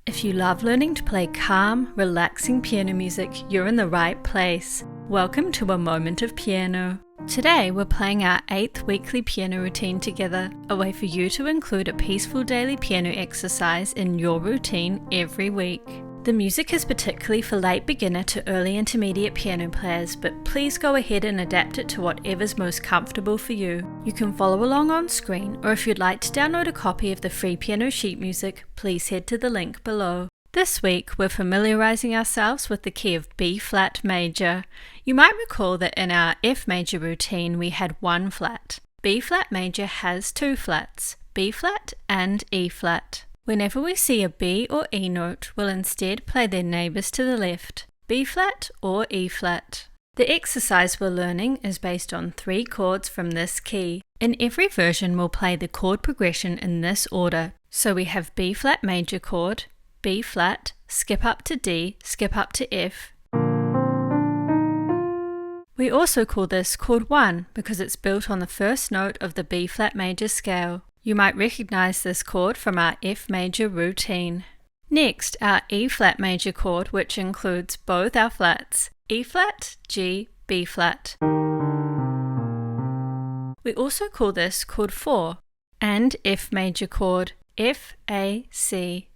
If you love learning to play calm, relaxing piano music, you're in the right place. Welcome to A Moment of Piano. Today we're playing our 8th weekly piano routine together, a way for you to include a peaceful daily piano exercise in your routine every week. The music is particularly for late beginner to early intermediate piano players, but please go ahead and adapt it to whatever's most comfortable for you. You can follow along on screen, or if you'd like to download a copy of the free piano sheet music, please head to the link below. This week, we're familiarizing ourselves with the key of B flat major. You might recall that in our F major routine we had one flat. B flat major has two flats, B flat and E flat. Whenever we see a B or E note, we'll instead play their neighbours to the left, B flat or E flat. The exercise we're learning is based on 3 chords from this key. In every version we'll play the chord progression in this order. So we have B flat major chord, B flat, skip up to D, skip up to F. We also call this chord 1 because it's built on the first note of the B flat major scale. You might recognize this chord from our F major routine. Next, our E flat major chord, which includes both our flats, E flat, G, B flat. We also call this chord 4, and F major chord, F, A, C.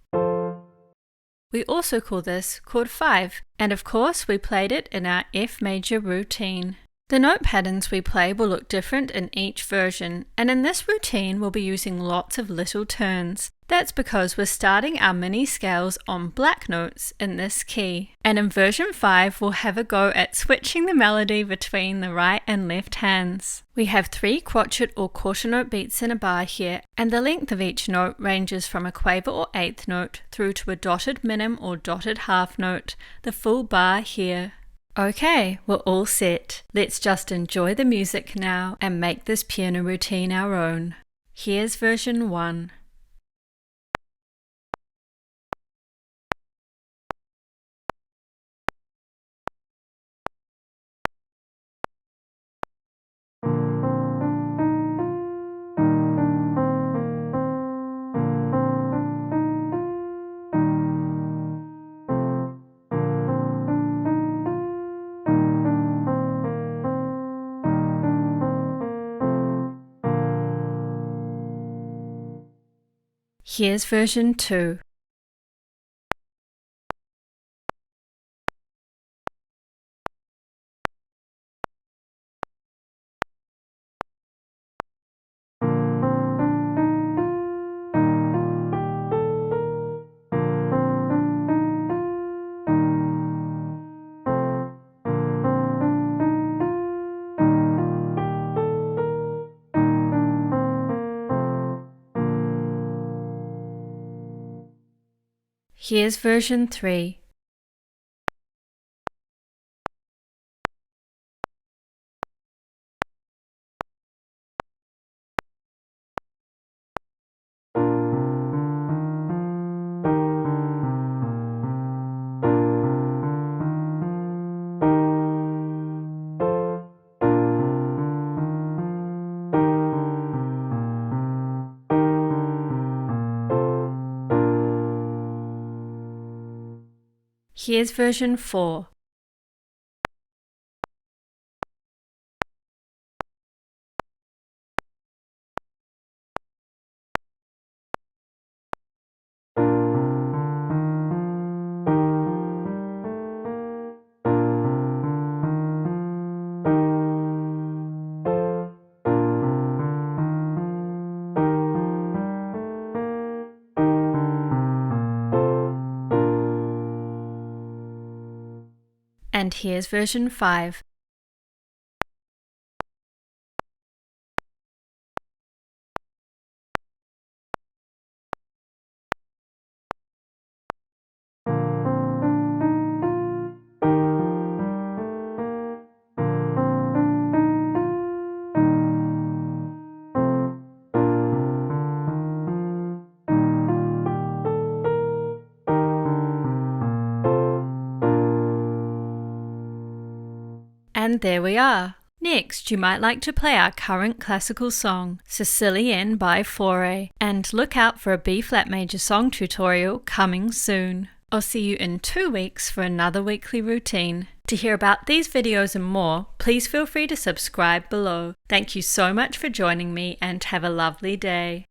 We also call this chord 5, and of course we played it in our F major routine. The note patterns we play will look different in each version, and in this routine we'll be using lots of little turns. That's because we're starting our mini scales on black notes in this key. And in version 5 we'll have a go at switching the melody between the right and left hands. We have 3 crotchet or quarter note beats in a bar here, and the length of each note ranges from a quaver or eighth note through to a dotted minim or dotted half note, the full bar here. Okay, we're all set. Let's just enjoy the music now and make this piano routine our own. Here's version 1. Here's version 2. Here's version 3. Here's version 4. And here's version 5. And there we are. Next, you might like to play our current classical song, Sicilienne by Fauré, and look out for a B-flat major song tutorial coming soon. I'll see you in 2 weeks for another weekly routine. To hear about these videos and more, please feel free to subscribe below. Thank you so much for joining me and have a lovely day.